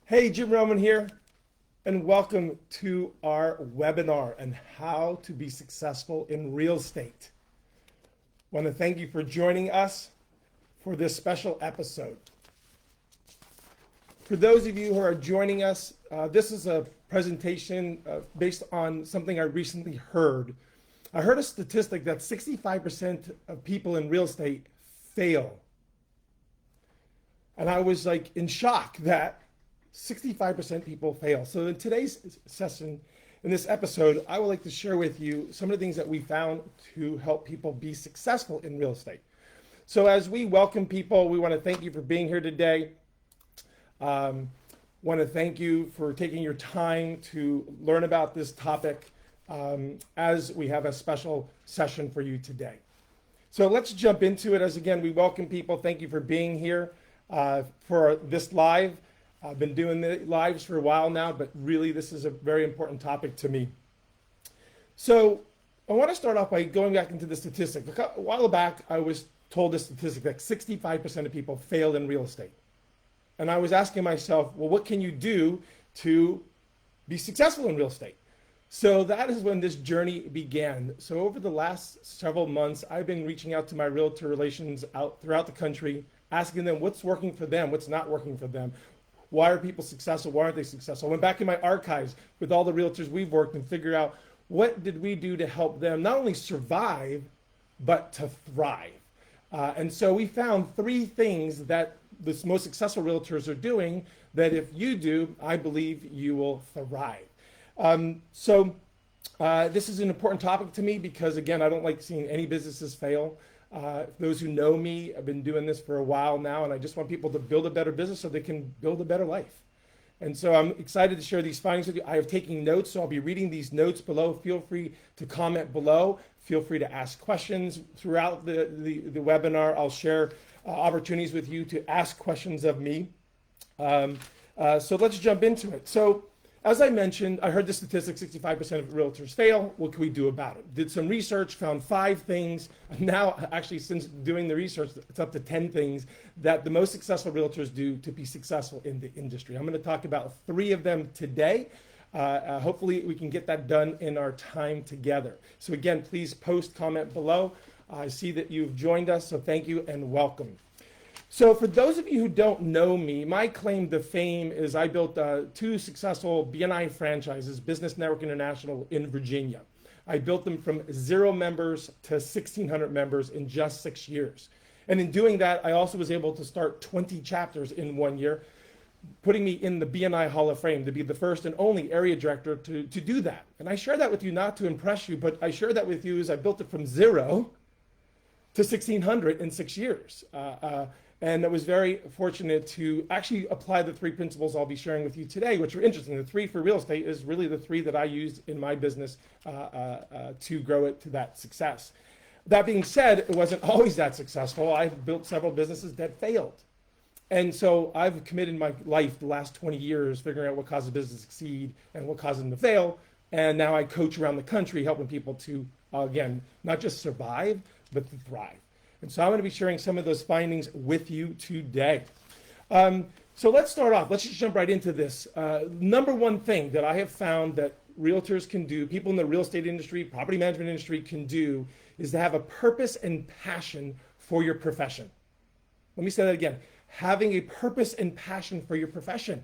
Hey, Jim Roman here, and welcome to our webinar on how to be successful in real estate. I want to thank you for joining us for this special episode. For those of you who are joining us, this is a presentation based on something I recently heard. I heard a statistic that 65% of people in real estate fail. And I was like in shock that 65% people fail. So in today's session, in this episode, I would like to share with you some of the things that we found to help people be successful in real estate. So as we welcome people, we want to thank you for being here today. Want to thank you for taking your time to learn about this topic as we have a special session for you today. So let's jump into it. As again, we welcome people. Thank you for being here for this live. I've been doing the lives for a while now, but really this is a very important topic to me. So I want to start off by going back into the statistic. A while back, I was told the statistic that 65% of people fail in real estate. And I was asking myself, well, what can you do to be successful in real estate? So that is when this journey began. So over the last several months, I've been reaching out to my realtor relations out throughout the country, asking them what's working for them, what's not working for them. Why are people successful? Why aren't they successful? I went back in my archives with all the realtors we've worked and figured out what did we do to help them not only survive, but to thrive. And so we found three things that the most successful realtors are doing that if you do, I believe you will thrive. This is an important topic to me because, again, I don't like seeing any businesses fail. Those who know me, I've been doing this for a while now, and I just want people to build a better business so they can build a better life. And so I'm excited to share these findings with you. I have taken notes, so I'll be reading these notes below. Feel free to comment below. Feel free to ask questions throughout the webinar. I'll share opportunities with you to ask questions of me. So let's jump into it. So as I mentioned, I heard the statistic, 65% of realtors fail. What can we do about it? Did some research, found 5 things. Now, actually, since doing the research, it's up to 10 things that the most successful realtors do to be successful in the industry. I'm going to talk about 3 of them today. Hopefully, we can get that done in our time together. So again, please post, comment below. I see that you've joined us, so thank you and welcome. So for those of you who don't know me, my claim to fame is I built 2 successful BNI franchises, Business Network International in Virginia. I built them from 0 members to 1,600 members in just 6 years. And in doing that, I also was able to start 20 chapters in 1 year, putting me in the BNI Hall of Fame to be the first and only area director to do that. And I share that with you not to impress you, but I share that with you as I built it from 0 to 1,600 in 6 years. And I was very fortunate to actually apply the 3 principles I'll be sharing with you today, which are interesting. The 3 for real estate is really the 3 that I used in my business to grow it to that success. That being said, it wasn't always that successful. I've built several businesses that failed. And so I've committed my life the last 20 years figuring out what causes a business to succeed and what causes them to fail. And now I coach around the country helping people to, again, not just survive, but to thrive. And so I'm going to be sharing some of those findings with you today. So let's start off. Let's just jump right into this. Number one thing that I have found that realtors can do, people in the real estate industry, property management industry can do, is to have a purpose and passion for your profession. Let me say that again. Having a purpose and passion for your profession.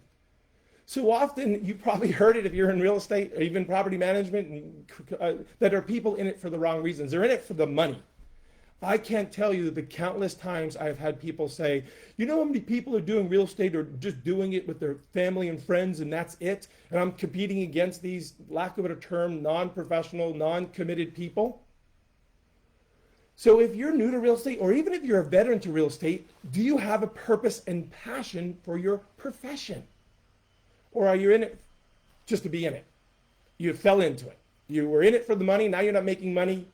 So often, you probably heard it if you're in real estate or even property management, that there are people in it for the wrong reasons. They're in it for the money. I can't tell you the countless times I've had people say, you know how many people are doing real estate or just doing it with their family and friends and that's it? And I'm competing against these, lack of a better term, non-professional, non-committed people. So if you're new to real estate, or even if you're a veteran to real estate, do you have a purpose and passion for your profession? Or are you in it just to be in it? You fell into it. You were in it for the money, now you're not making money.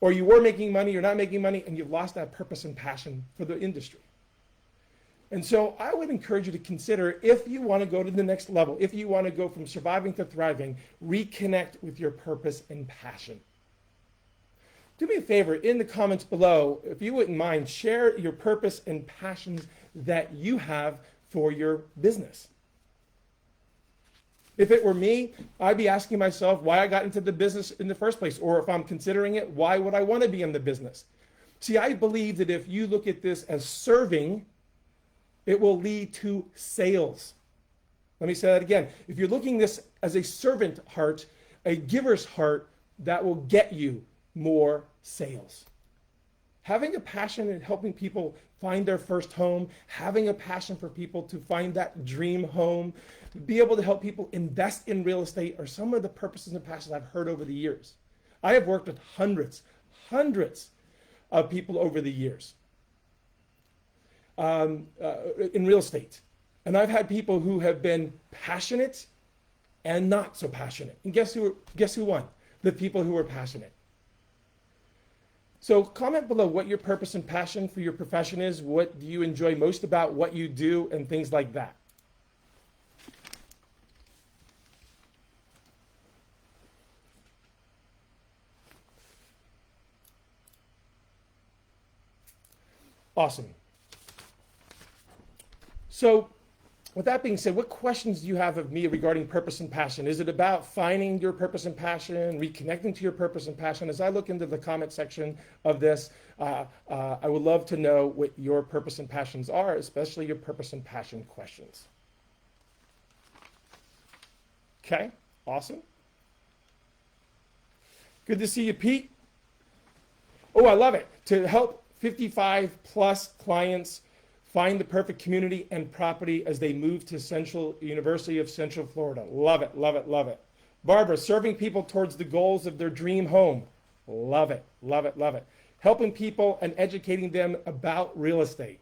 Or you were making money, you're not making money, and you've lost that purpose and passion for the industry. And so I would encourage you to consider, if you want to go to the next level, if you want to go from surviving to thriving, reconnect with your purpose and passion. Do me a favor, in the comments below, if you wouldn't mind, share your purpose and passions that you have for your business. If it were me, I'd be asking myself why I got into the business in the first place, or if I'm considering it, why would I want to be in the business? See, I believe that if you look at this as serving, it will lead to sales. Let me say that again. If you're looking at this as a servant heart, a giver's heart, that will get you more sales. Having a passion in helping people find their first home, having a passion for people to find that dream home, be able to help people invest in real estate are some of the purposes and passions I've heard over the years. I have worked with hundreds of people over the years in real estate. And I've had people who have been passionate and not so passionate. And guess who won? The people who were passionate. So comment below what your purpose and passion for your profession is, what do you enjoy most about what you do, and things like that. Awesome. So with that being said, what questions do you have of me regarding purpose and passion? Is it about finding your purpose and passion, reconnecting to your purpose and passion? As I look into the comment section of this, I would love to know what your purpose and passions are, especially your purpose and passion questions. Okay, awesome. Good to see you, Pete. Oh, I love it. To help 55 plus clients find the perfect community and property as they move to University of Central Florida. Love it, love it, love it. Barbara, serving people towards the goals of their dream home. Love it, love it, love it. Helping people and educating them about real estate.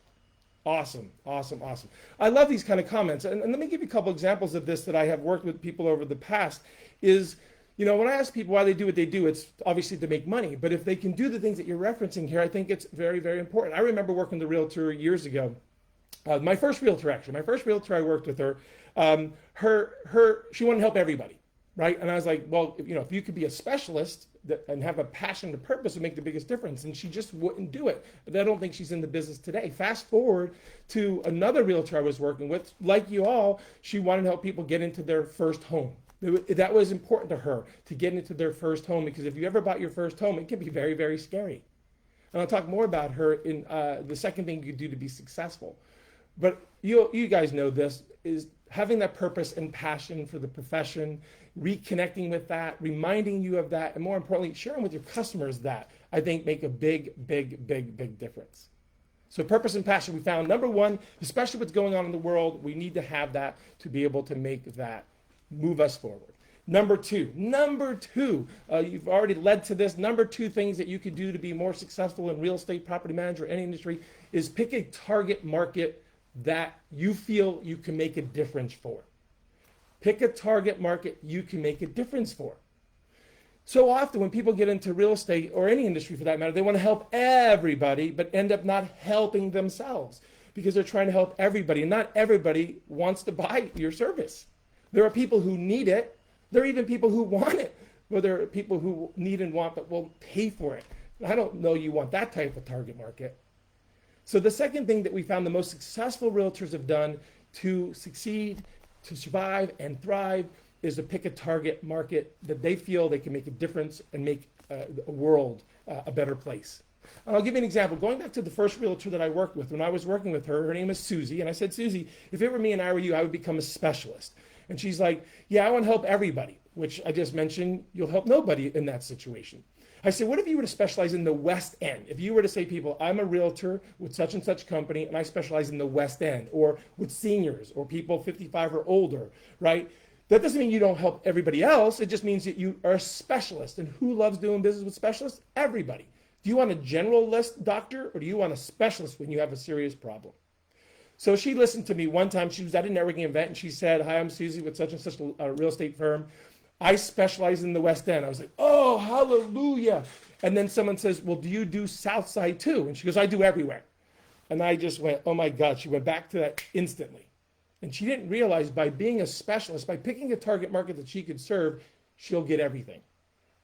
Awesome, awesome, awesome. I love these kind of comments. And let me give you a couple examples of this that I have worked with people over the past is, when I ask people why they do what they do, it's obviously to make money. But if they can do the things that you're referencing here, I think it's very, very important. I remember working with a realtor years ago. My first realtor I worked with her, she wanted to help everybody, right? And I was like, well, if you could be a specialist and have a passion and purpose, would make the biggest difference. And she just wouldn't do it. But I don't think she's in the business today. Fast forward to another realtor I was working with, like you all, she wanted to help people get into their first home. That was important to her, to get into their first home, because if you ever bought your first home, it can be very, very scary. And I'll talk more about her in the second thing you do to be successful. But you guys know this, is having that purpose and passion for the profession, reconnecting with that, reminding you of that, and more importantly, sharing with your customers that, I think make a big, big, big, big difference. So purpose and passion, we found number one, especially what's going on in the world, we need to have that to be able to make that move us forward. Number two, you've already led to this. Number two things that you could do to be more successful in real estate, property manager, any industry, is pick a target market that you feel you can make a difference for. Pick a target market you can make a difference for. So often when people get into real estate, or any industry for that matter, they want to help everybody, but end up not helping themselves because they're trying to help everybody. And not everybody wants to buy your service. There are people who need it. There are even people who want it. Well, there are people who need and want but won't pay for it. I don't know you want that type of target market. So the second thing that we found the most successful realtors have done to succeed, to survive and thrive is to pick a target market that they feel they can make a difference and make a world a better place. And I'll give you an example. Going back to the first realtor that I worked with, when I was working with her name is Susie, and I said, Susie, if it were me and I were you, I would become a specialist. And she's like, yeah, I want to help everybody, which I just mentioned, you'll help nobody in that situation. I said, what if you were to specialize in the West End? If you were to say, people, I'm a realtor with such and such company, and I specialize in the West End, or with seniors, or people 55 or older, right? That doesn't mean you don't help everybody else. It just means that you are a specialist. And who loves doing business with specialists? Everybody. Do you want a generalist doctor, or do you want a specialist when you have a serious problem? So she listened to me one time. She was at a networking event, and she said, hi, I'm Susie with such and such a real estate firm. I specialize in the West End. I was like, oh, hallelujah. And then someone says, well, do you do South Side too? And she goes, I do everywhere. And I just went, oh my God. She went back to that instantly. And she didn't realize by being a specialist, by picking a target market that she could serve, she'll get everything.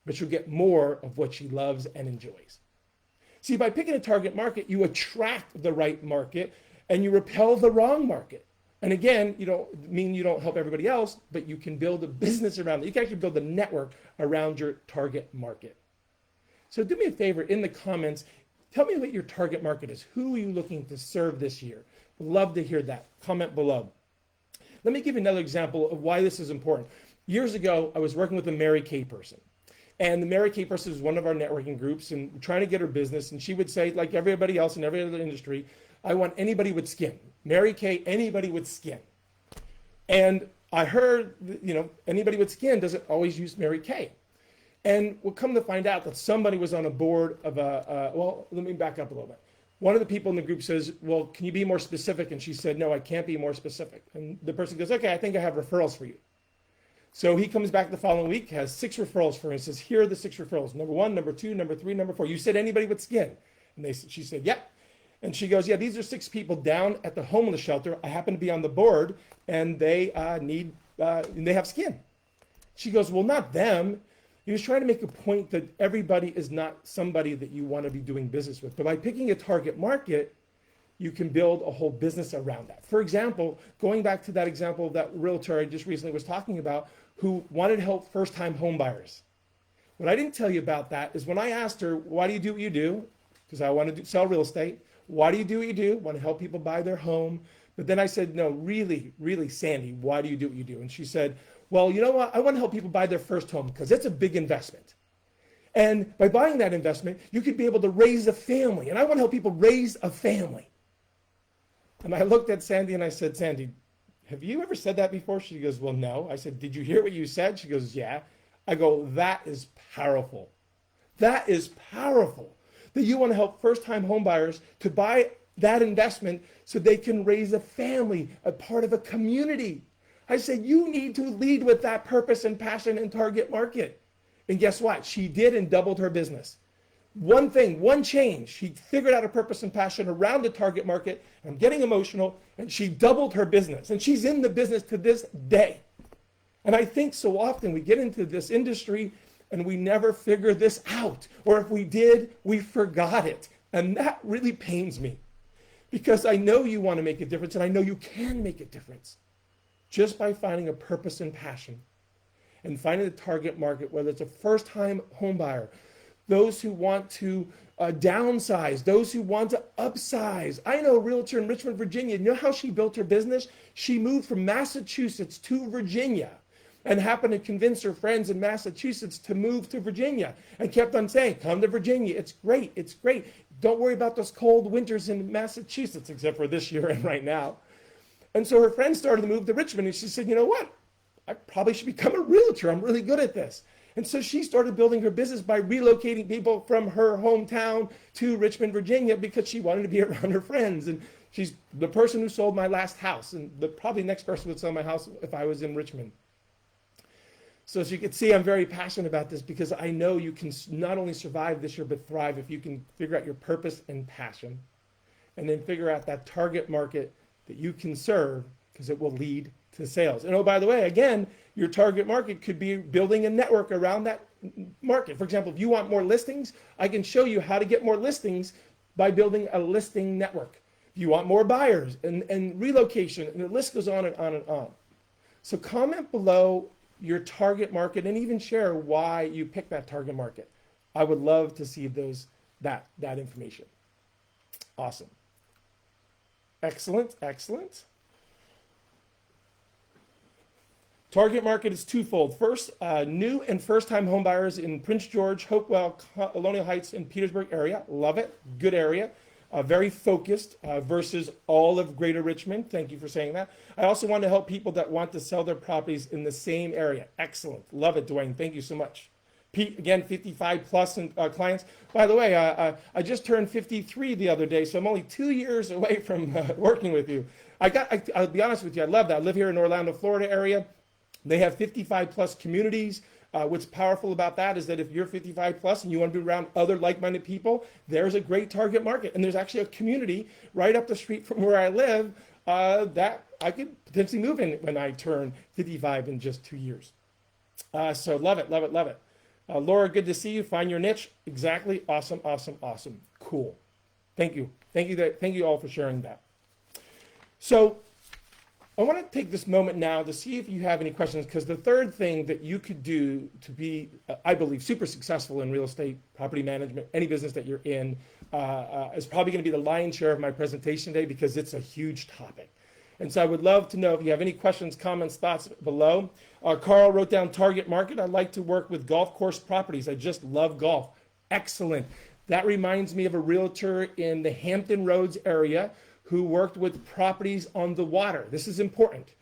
But she'll get more of what she loves and enjoys. See, by picking a target market, you attract the right market and you repel the wrong market. And again, you don't mean you don't help everybody else, but you can build a business around it. You can actually build a network around your target market. So do me a favor in the comments, tell me what your target market is. Who are you looking to serve this year? Love to hear that. Comment below. Let me give you another example of why this is important. Years ago, I was working with a Mary Kay person. And the Mary Kay person was one of our networking groups and trying to get her business. And she would say, like everybody else in every other industry, I want anybody with skin. Mary Kay, anybody with skin. And I heard, anybody with skin doesn't always use Mary Kay. And we'll come to find out that somebody was on a board of well, let me back up a little bit. One of the people in the group says, well, can you be more specific? And she said, no, I can't be more specific. And the person goes, okay, I think I have referrals for you. So he comes back the following week, has 6 referrals for her, and says, here are the 6 referrals. Number 1, number 2, number 3, number 4. You said anybody with skin. And she said, yep. And she goes, yeah, these are 6 people down at the homeless shelter. I happen to be on the board, and they they have skin. She goes, well, not them. He was trying to make a point that everybody is not somebody that you want to be doing business with. But by picking a target market, you can build a whole business around that. For example, going back to that example of that realtor I just recently was talking about, who wanted to help first-time home buyers. What I didn't tell you about that is when I asked her, why do you do what you do? Because I want to sell real estate. Why do you do what you do? Want to help people buy their home. But then I said, no, really, really, Sandy, why do you do what you do? And she said, well, you know what? I want to help people buy their first home because it's a big investment. And by buying that investment, you could be able to raise a family. And I want to help people raise a family. And I looked at Sandy and I said, Sandy, have you ever said that before? She goes, well, no. I said, did you hear what you said? She goes, yeah. I go, that is powerful. That is powerful. That you want to help first-time home buyers to buy that investment so they can raise a family, a part of a community. I said, you need to lead with that purpose and passion and target market. And guess what? She did and doubled her business. One thing, one change. She figured out a purpose and passion around the target market. I'm getting emotional. And she doubled her business. And she's in the business to this day. And I think so often we get into this industry and we never figure this out. Or if we did, we forgot it. And that really pains me. Because I know you want to make a difference. And I know you can make a difference. Just by finding a purpose and passion. And finding the target market, whether it's a first-time home buyer, those who want to downsize, those who want to upsize. I know a realtor in Richmond, Virginia. You know how she built her business? She moved from Massachusetts to Virginia and happened to convince her friends in Massachusetts to move to Virginia and kept on saying, come to Virginia. It's great. It's great. Don't worry about those cold winters in Massachusetts, except for this year and right now. And so her friends started to move to Richmond and she said, you know what? I probably should become a realtor. I'm really good at this. And so she started building her business by relocating people from her hometown to Richmond, Virginia, because she wanted to be around her friends. And she's the person who sold my last house, and the probably next person would sell my house if I was in Richmond. So as you can see, I'm very passionate about this because I know you can not only survive this year, but thrive if you can figure out your purpose and passion, and then figure out that target market that you can serve, because it will lead to sales. And oh, by the way, again, your target market could be building a network around that market. For example, if you want more listings, I can show you how to get more listings by building a listing network. If you want more buyers and relocation, and the list goes on and on and on. So comment below your target market and even share why you picked that target market. I would love to see that information. Awesome. Excellent, excellent. Target market is twofold. First, new and first-time homebuyers in Prince George, Hopewell, Colonial Heights, and Petersburg area. Love it. Good area. Very focused versus all of Greater Richmond. Thank you for saying that. I also want to help people that want to sell their properties in the same area. Excellent. Love it, Dwayne. Thank you so much. Pete, again, 55 plus clients. By the way, I just turned 53 the other day, so I'm only 2 years away from working with you. I'll be honest with you, I love that. I live here in Orlando, Florida area. They have 55 plus communities. What's powerful about that is that if you're 55 plus and you want to be around other like-minded people, there's a great target market. And there's actually a community right up the street from where I live that I could potentially move in when I turn 55 in just 2 years. So love it, love it, love it. Laura, good to see you. Find your niche. Exactly. Awesome, awesome, awesome. Cool. Thank you. Thank you all for sharing that. So I want to take this moment now to see if you have any questions, because the third thing that you could do to be, I believe, super successful in real estate, property management, any business that you're in, is probably going to be the lion's share of my presentation today, because it's a huge topic. And so I would love to know if you have any questions, comments, thoughts below. Carl wrote down target market. I like to work with golf course properties. I just love golf. Excellent. That reminds me of a realtor in the Hampton Roads area who worked with properties on the water. This is important.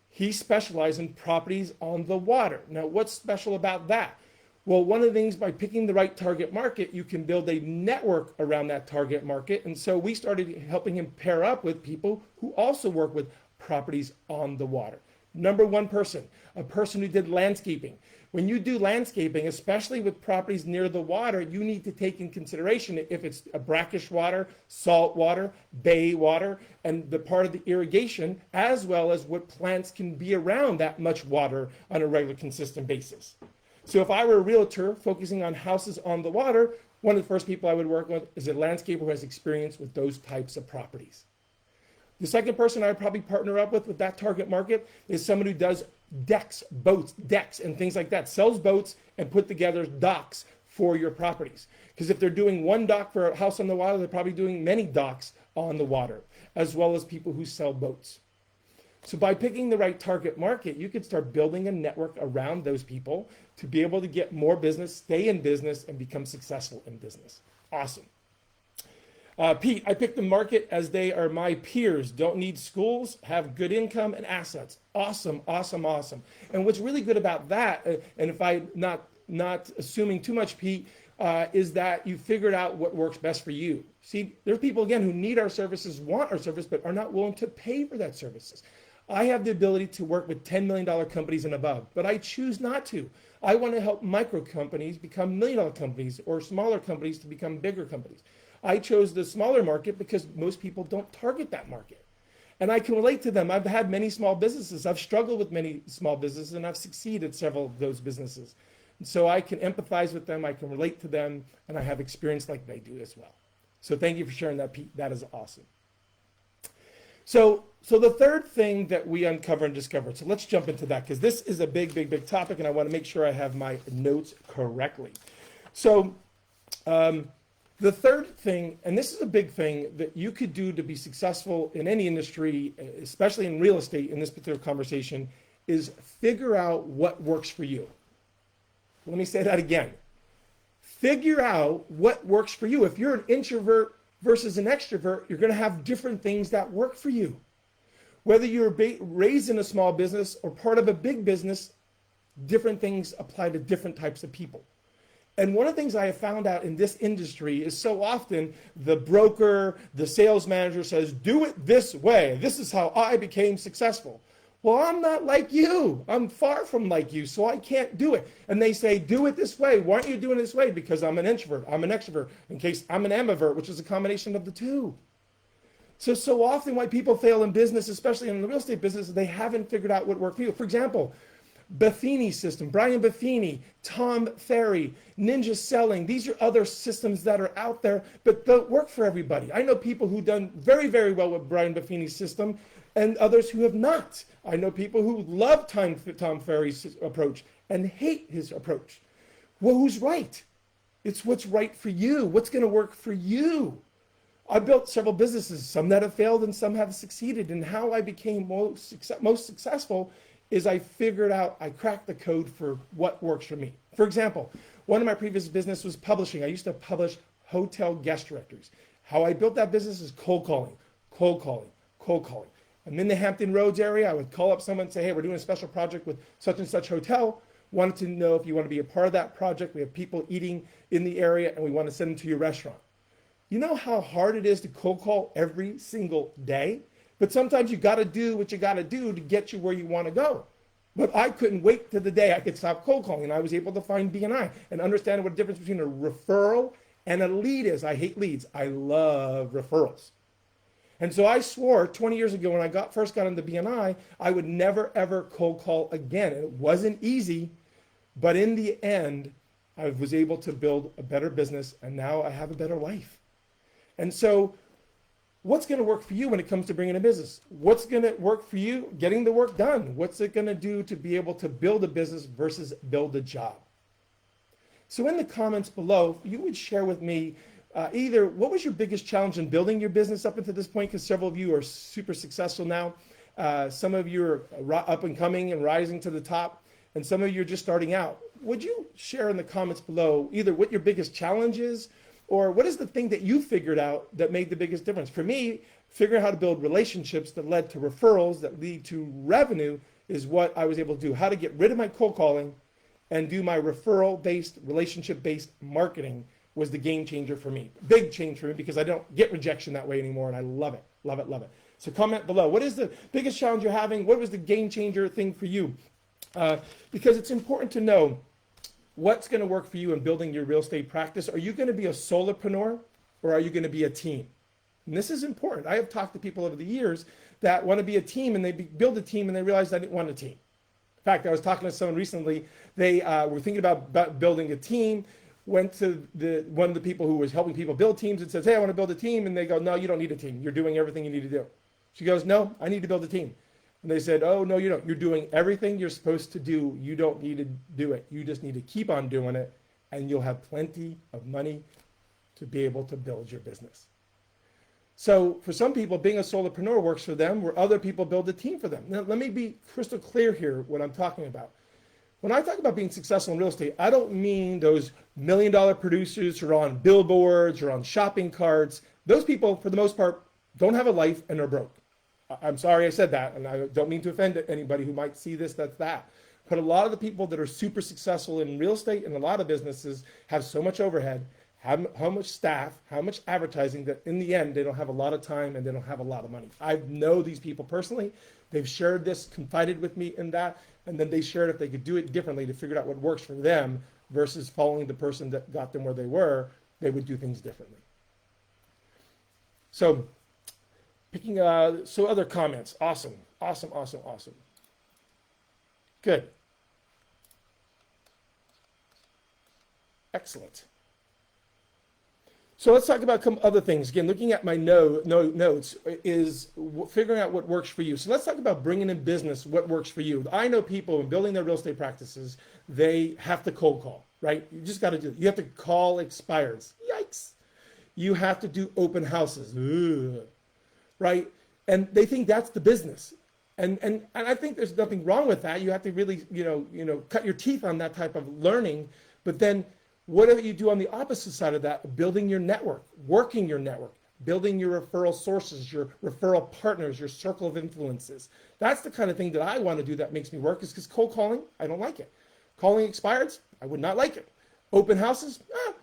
He specialized in properties on the water. Now, what's special about that? Well, one of the things, by picking the right target market, you can build a network around that target market. And so we started helping him pair up with people who also work with properties on the water. Number one person, a person who did landscaping. When you do landscaping, especially with properties near the water, you need to take in consideration if it's a brackish water, salt water, bay water, and the part of the irrigation, as well as what plants can be around that much water on a regular, consistent basis. So if I were a realtor focusing on houses on the water, one of the first people I would work with is a landscaper who has experience with those types of properties. The second person I would probably partner up with that target market is someone who does decks, boats, decks, and things like that, sells boats and put together docks for your properties. Because if they're doing one dock for a house on the water, they're probably doing many docks on the water, as well as people who sell boats. So by picking the right target market, you could start building a network around those people to be able to get more business, stay in business, and become successful in business. Awesome. Pete, I picked the market as they are my peers, don't need schools, have good income and assets. Awesome, awesome, awesome. And what's really good about that, and if I'm not assuming too much, Pete, is that you figured out what works best for you. See, there's people, again, who need our services, want our service, but are not willing to pay for that services. I have the ability to work with $10 million companies and above, but I choose not to. I want to help micro companies become $1 million companies, or smaller companies to become bigger companies. I chose the smaller market because most people don't target that market. And I can relate to them. I've had many small businesses. I've struggled with many small businesses, and I've succeeded at several of those businesses. And so I can empathize with them, I can relate to them, and I have experience like they do as well. So thank you for sharing that, Pete. That is awesome. So the third thing that we uncover and discover, so let's jump into that, because this is a big, big, big topic, and I want to make sure I have my notes correctly. So the third thing, and this is a big thing that you could do to be successful in any industry, especially in real estate in this particular conversation, is figure out what works for you. Let me say that again. Figure out what works for you. If you're an introvert versus an extrovert, you're going to have different things that work for you. Whether you're raised in a small business or part of a big business, different things apply to different types of people. And one of the things I have found out in this industry is so often the broker, the sales manager says, do it this way. This is how I became successful. Well, I'm not like you. I'm far from like you, so I can't do it. And they say, do it this way. Why aren't you doing it this way? Because I'm an introvert. I'm an extrovert. In case I'm an ambivert, which is a combination of the two. So often why people fail in business, especially in the real estate business, is they haven't figured out what worked for you. For example, Buffini system, Brian Buffini, Tom Ferry, Ninja Selling. These are other systems that are out there, but don't work for everybody. I know people who've done very, very well with Brian Buffini's system and others who have not. I know people who love Tom Ferry's approach and hate his approach. Well, who's right? It's what's right for you. What's going to work for you? I built several businesses, some that have failed and some have succeeded. And how I became most successful is I figured out, I cracked the code for what works for me. For example, one of my previous business was publishing. I used to publish hotel guest directories. How I built that business is cold calling, cold calling, cold calling. I'm in the Hampton Roads area. I would call up someone and say, hey, we're doing a special project with such and such hotel. Wanted to know if you want to be a part of that project. We have people eating in the area and we want to send them to your restaurant. You know how hard it is to cold call every single day? But sometimes you got to do what you got to do to get you where you want to go. But I couldn't wait to the day I could stop cold calling. And I was able to find BNI and understand what the difference between a referral and a lead is. I hate leads. I love referrals. And so I swore 20 years ago when I first got into BNI, I would never, ever cold call again. And it wasn't easy, but in the end, I was able to build a better business, and now I have a better life. And so What's going to work for you when it comes to bringing a business? What's going to work for you getting the work done? What's it going to do to be able to build a business versus build a job? So in the comments below, you would share with me either what was your biggest challenge in building your business up until this point, because several of you are super successful now. Some of you are up and coming and rising to the top, and some of you are just starting out. Would you share in the comments below either what your biggest challenge is, or what is the thing that you figured out that made the biggest difference? For me, figuring out how to build relationships that led to referrals that lead to revenue is what I was able to do. How to get rid of my cold calling and do my referral-based, relationship-based marketing was the game changer for me. Big change for me because I don't get rejection that way anymore, and I love it, love it, love it. So comment below. What is the biggest challenge you're having? What was the game changer thing for you? Because it's important to know what's going to work for you in building your real estate practice. Are you going to be a solopreneur or are you going to be a team? And this is important. I have talked to people over the years that want to be a team, and they build a team and they realize I didn't want a team. In fact, I was talking to someone recently. They were thinking about building a team, went to one of the people who was helping people build teams and says, hey, I want to build a team. And they go, no, you don't need a team. You're doing everything you need to do. She goes, no, I need to build a team. And they said, oh, no, you don't. You're doing everything you're supposed to do. You don't need to do it. You just need to keep on doing it, and you'll have plenty of money to be able to build your business. So for some people, being a solopreneur works for them, where other people build a team for them. Now, let me be crystal clear here what I'm talking about. When I talk about being successful in real estate, I don't mean those million-dollar producers who are on billboards or on shopping carts. Those people, for the most part, don't have a life and are broke. I'm sorry I said that, and I don't mean to offend anybody who might see this, that's that. But a lot of the people that are super successful in real estate and a lot of businesses have so much overhead, how much staff, how much advertising, that in the end, they don't have a lot of time and they don't have a lot of money. I know these people personally. They've shared this, confided with me in that, and then they shared if they could do it differently to figure out what works for them versus following the person that got them where they were, they would do things differently. So, so other comments. Awesome. Good. Excellent. So let's talk about some other things. Again, looking at my notes is figuring out what works for you. So let's talk about bringing in business, what works for you. I know people in building their real estate practices, they have to cold call, right? You just got to do it. You have to call expireds. Yikes. You have to do open houses. Ugh. Right? And they think that's the business. And I think there's nothing wrong with that. You have to really, cut your teeth on that type of learning. But then whatever you do on the opposite side of that, building your network, working your network, building your referral sources, your referral partners, your circle of influences. That's the kind of thing that I want to do that makes me work, is because cold calling, I don't like it. Calling expireds, I would not like it. Open houses,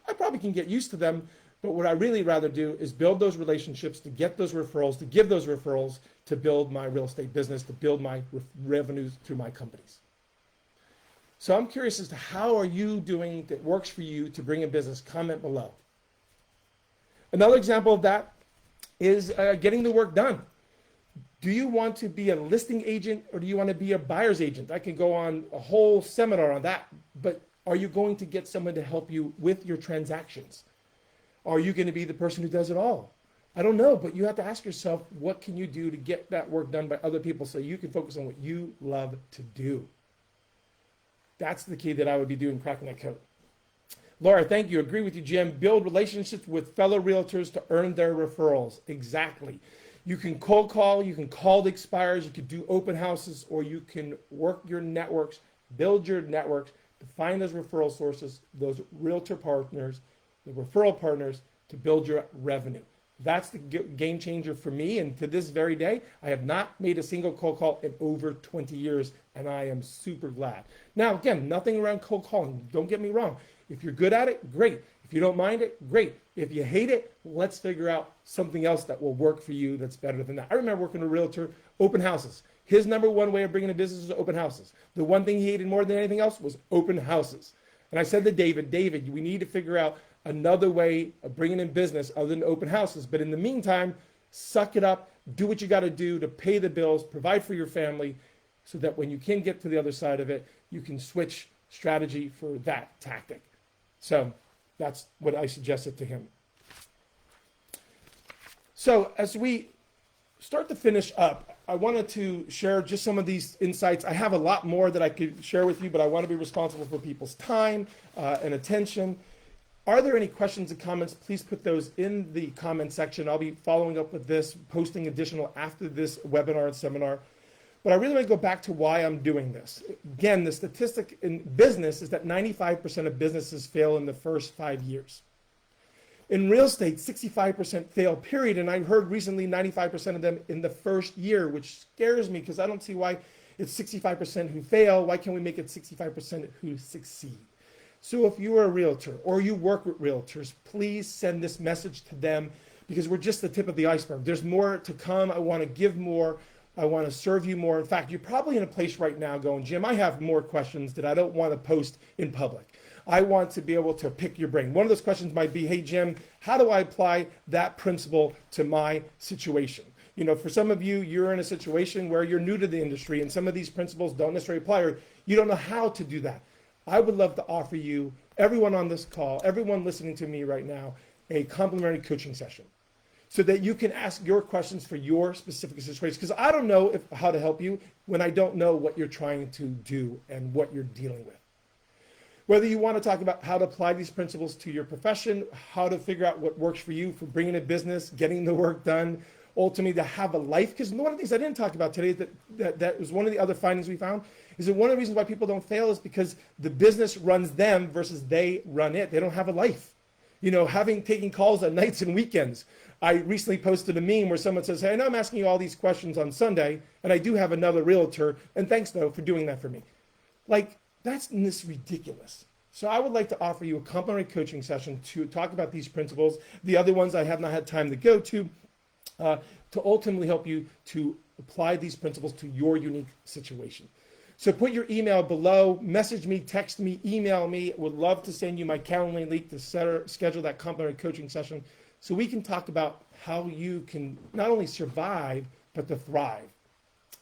I probably can get used to them. But what I really rather do is build those relationships, to get those referrals, to give those referrals, to build my real estate business, to build my revenues through my companies. So I'm curious as to how are you doing that works for you to bring a business? Comment below. Another example of that is getting the work done. Do you want to be a listing agent or do you want to be a buyer's agent? I can go on a whole seminar on that, but are you going to get someone to help you with your transactions? Are you going to be the person who does it all? I don't know, but you have to ask yourself, what can you do to get that work done by other people so you can focus on what you love to do? That's the key that I would be doing, cracking that code. Laura, thank you. Agree with you, Jim. Build relationships with fellow realtors to earn their referrals. Exactly. You can cold call, you can call the expires, you can do open houses, or you can work your networks, build your networks to find those referral sources, those realtor partners, the referral partners, to build your revenue. That's the game changer for me. And to this very day, I have not made a single cold call in over 20 years, and I am super glad. Now, again, nothing around cold calling. Don't get me wrong. If you're good at it, great. If you don't mind it, great. If you hate it, let's figure out something else that will work for you that's better than that. I remember working with a realtor, open houses. His number one way of bringing a business was open houses. The one thing he hated more than anything else was open houses. And I said to David, we need to figure out another way of bringing in business other than open houses. But in the meantime, suck it up, do what you got to do to pay the bills, provide for your family, so that when you can get to the other side of it, you can switch strategy for that tactic. So that's what I suggested to him. So as we start to finish up, I wanted to share just some of these insights. I have a lot more that I could share with you, but I want to be responsible for people's time and attention. Are there any questions and comments? Please put those in the comment section. I'll be following up with this, posting additional after this webinar and seminar. But I really want to go back to why I'm doing this. Again, the statistic in business is that 95% of businesses fail in the first 5 years. In real estate, 65% fail, period. And I heard recently 95% of them in the first year, which scares me because I don't see why it's 65% who fail. Why can't we make it 65% who succeed? So if you are a realtor or you work with realtors, please send this message to them because we're just the tip of the iceberg. There's more to come. I want to give more. I want to serve you more. In fact, you're probably in a place right now going, Jim, I have more questions that I don't want to post in public. I want to be able to pick your brain. One of those questions might be, hey, Jim, how do I apply that principle to my situation? You know, for some of you, you're in a situation where you're new to the industry and some of these principles don't necessarily apply or you don't know how to do that. I would love to offer you, everyone on this call, everyone listening to me right now, a complimentary coaching session so that you can ask your questions for your specific situation. Because I don't know how to help you when I don't know what you're trying to do and what you're dealing with. Whether you want to talk about how to apply these principles to your profession, how to figure out what works for you for bringing a business, getting the work done, ultimately to have a life. Because one of the things I didn't talk about today that was one of the other findings we found is that one of the reasons why people don't fail is because the business runs them versus they run it. They don't have a life. You know, taking calls on nights and weekends. I recently posted a meme where someone says, hey, I know I'm asking you all these questions on Sunday, and I do have another realtor, and thanks though for doing that for me. Like, that's ridiculous. So I would like to offer you a complimentary coaching session to talk about these principles. The other ones I have not had time to go to ultimately help you to apply these principles to your unique situation. So put your email below, message me, text me, email me. Would love to send you my Calendly link to schedule that complimentary coaching session so we can talk about how you can not only survive, but to thrive.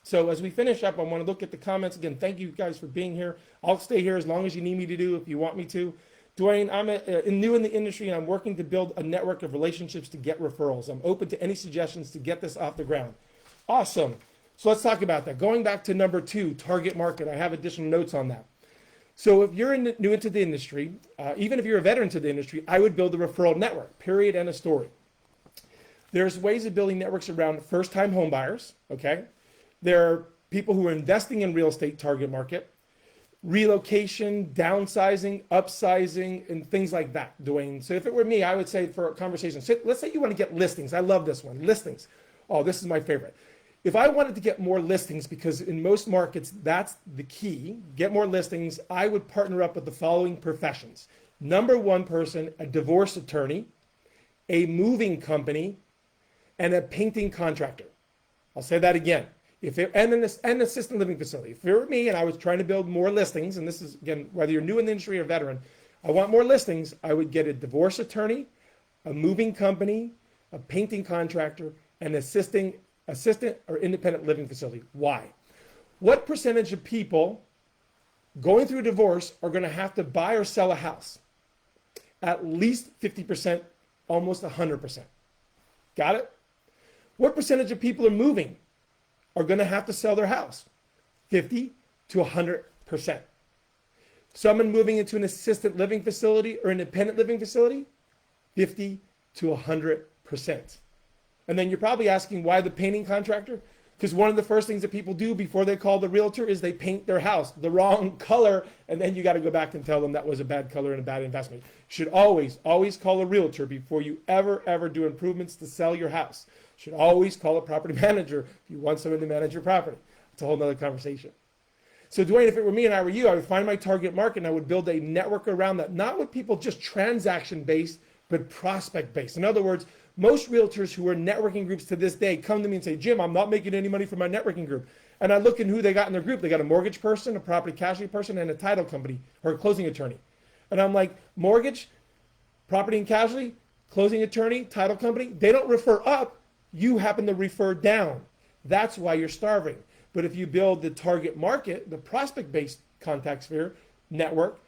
So as we finish up, I want to look at the comments. Again, thank you guys for being here. I'll stay here as long as you need me to do if you want me to. Dwayne, I'm new in the industry and I'm working to build a network of relationships to get referrals. I'm open to any suggestions to get this off the ground. Awesome. So let's talk about that. Going back to number 2, target market. I have additional notes on that. So if you're new into the industry, even if you're a veteran to the industry, I would build a referral network, period, and a story. There's ways of building networks around first-time home buyers, okay? There are people who are investing in real estate target market, relocation, downsizing, upsizing, and things like that, Dwayne. So if it were me, I would say for a conversation, so let's say you want to get listings. I love this one, listings. Oh, this is my favorite. If I wanted to get more listings, because in most markets, that's the key, get more listings, I would partner up with the following professions. Number 1 person, a divorce attorney, a moving company, and a painting contractor. I'll say that again. And an assisted living facility. If it were me and I was trying to build more listings, and this is, again, whether you're new in the industry or veteran, I want more listings, I would get a divorce attorney, a moving company, a painting contractor, and assistant or independent living facility. Why? What percentage of people going through a divorce are going to have to buy or sell a house? At least 50%, almost 100%. Got it? What percentage of people are moving are going to have to sell their house? 50 to 100%. Someone moving into an assisted living facility or independent living facility? 50 to 100%. And then you're probably asking why the painting contractor? Because one of the first things that people do before they call the realtor is they paint their house the wrong color, and then you got to go back and tell them that was a bad color and a bad investment. You should always call a realtor before you ever do improvements to sell your house. You should always call a property manager if you want someone to manage your property. It's a whole nother conversation. So Dwayne, if it were me and I were you, I would find my target market and I would build a network around that, not with people just transaction-based, but prospect-based. In other words, most realtors who are networking groups to this day come to me and say, Jim, I'm not making any money from my networking group. And I look at who they got in their group. They got a mortgage person, a property casualty person, and a title company or a closing attorney. And I'm like, mortgage, property and casualty, closing attorney, title company, they don't refer up. You happen to refer down. That's why you're starving. But if you build the target market, the prospect-based contact sphere network,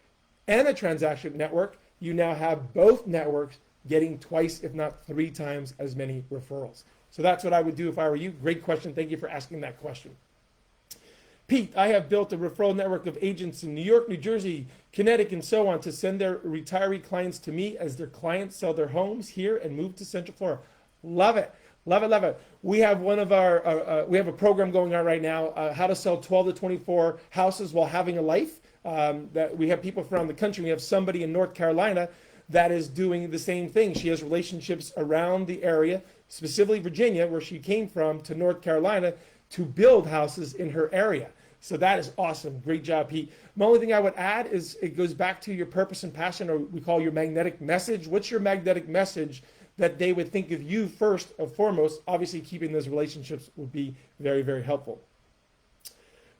and a transaction network, you now have both networks getting twice, if not 3 times as many referrals. So that's what I would do if I were you. Great question. Thank you for asking that question. Pete, I have built a referral network of agents in New York, New Jersey, Connecticut, and so on to send their retiree clients to me as their clients sell their homes here and move to Central Florida. Love it. Love it, love it. We have one of our, we have a program going on right now, how to sell 12 to 24 houses while having a life. That we have people from around the country. We have somebody in North Carolina that is doing the same thing. She has relationships around the area, specifically Virginia, where she came from, to North Carolina to build houses in her area. So that is awesome. Great job, Pete. The only thing I would add is it goes back to your purpose and passion, or we call your magnetic message. What's your magnetic message that they would think of you first and foremost? Obviously, keeping those relationships would be very, very helpful.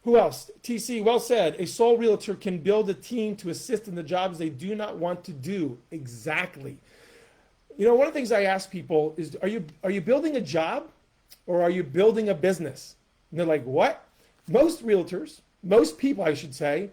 Who else? TC, well said. A sole realtor can build a team to assist in the jobs they do not want to do. Exactly. You know, one of the things I ask people is, are you building a job or are you building a business? And they're like, what? Most realtors, most people, I should say,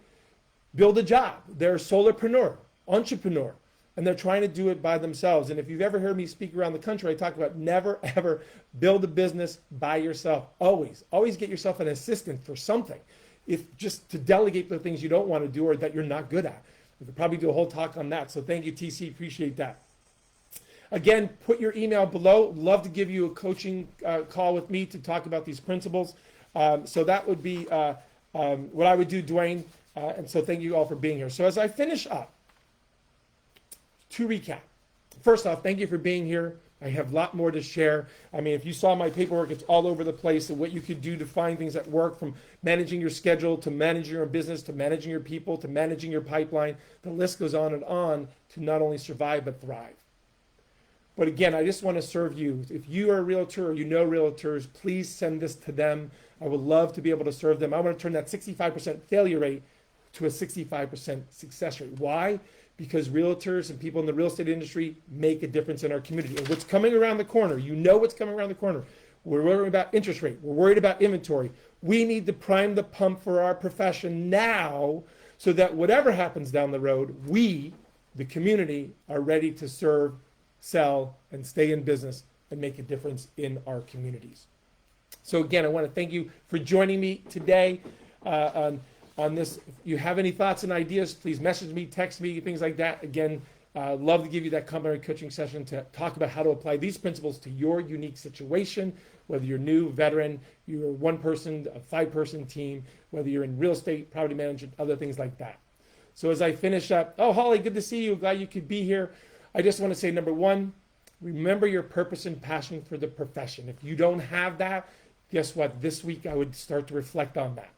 build a job. They're a solopreneur, entrepreneur, and they're trying to do it by themselves. And if you've ever heard me speak around the country, I talk about never, ever build a business by yourself. Always get yourself an assistant for something, if just to delegate the things you don't want to do or that you're not good at. We could probably do a whole talk on that. So thank you, TC. Appreciate that. Again, put your email below. Love to give you a coaching call with me to talk about these principles. So that would be what I would do, Dwayne. And so thank you all for being here. So as I finish up, to recap, first off, thank you for being here. I have a lot more to share. I mean, if you saw my paperwork, it's all over the place of what you could do to find things that work, from managing your schedule to managing your business to managing your people to managing your pipeline. The list goes on and on to not only survive but thrive. But again, I just want to serve you. If you are a realtor or you know realtors, please send this to them. I would love to be able to serve them. I want to turn that 65% failure rate to a 65% success rate. Why? Because realtors and people in the real estate industry make a difference in our community. And what's coming around the corner, you know what's coming around the corner. We're worried about interest rate. We're worried about inventory. We need to prime the pump for our profession now so that whatever happens down the road, we, the community, are ready to serve, sell, and stay in business and make a difference in our communities. So again, I want to thank you for joining me today on this. If you have any thoughts and ideas, please message me, text me, things like that. Again, love to give you that complimentary coaching session to talk about how to apply these principles to your unique situation, whether you're new, veteran, you're one person, a 5-person team, whether you're in real estate, property management, other things like that. So as I finish up, oh, Holly, good to see you. Glad you could be here. I just want to say, number one, remember your purpose and passion for the profession. If you don't have that, guess what? This week I would start to reflect on that.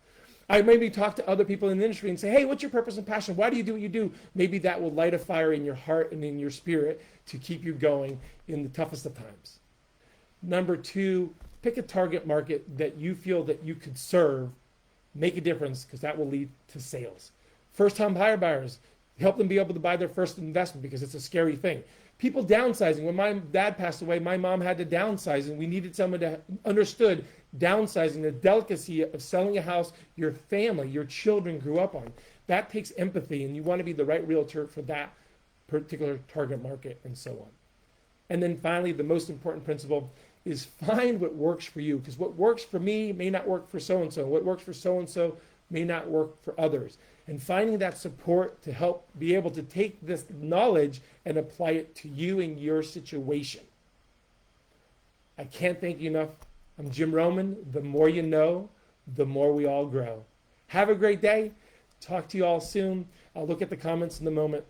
I maybe talk to other people in the industry and say, hey, what's your purpose and passion? Why do you do what you do? Maybe that will light a fire in your heart and in your spirit to keep you going in the toughest of times. Number two, pick a target market that you feel that you could serve, make a difference, because that will lead to sales. First-time buyers, help them be able to buy their first investment, because it's a scary thing. People downsizing. When my dad passed away, my mom had to downsize, and we needed someone that understood downsizing, the delicacy of selling a house your family, your children grew up on. That takes empathy, and you want to be the right realtor for that particular target market, and so on. And then finally, the most important principle is find what works for you, because what works for me may not work for so-and-so. What works for so-and-so may not work for others. And finding that support to help be able to take this knowledge and apply it to you and your situation. I can't thank you enough. I'm Jim Roman. The more you know, the more we all grow. Have a great day. Talk to you all soon. I'll look at the comments in a moment.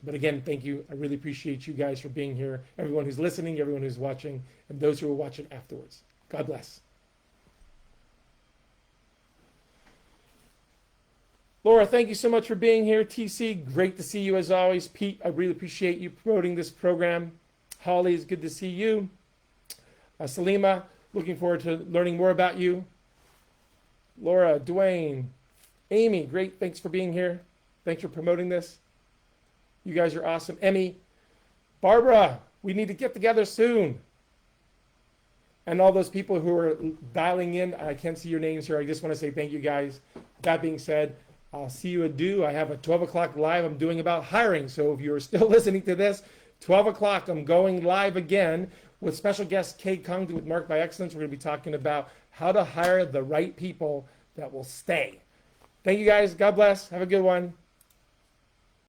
But again, thank you. I really appreciate you guys for being here. Everyone who's listening, everyone who's watching, and those who are watching afterwards. God bless. Laura, thank you so much for being here. TC, great to see you as always. Pete, I really appreciate you promoting this program. Holly, it's good to see you. Salima, looking forward to learning more about you. Laura, Dwayne, Amy, great. Thanks for being here. Thanks for promoting this. You guys are awesome. Emmy, Barbara, we need to get together soon. And all those people who are dialing in, I can't see your names here. I just want to say thank you guys. That being said, I'll see you at I have a 12 o'clock live I'm doing about hiring. So if you're still listening to this, 12 o'clock, I'm going live again with special guest Kay Kung with Mark by Excellence. We're going to be talking about how to hire the right people that will stay. Thank you guys. God bless. Have a good one.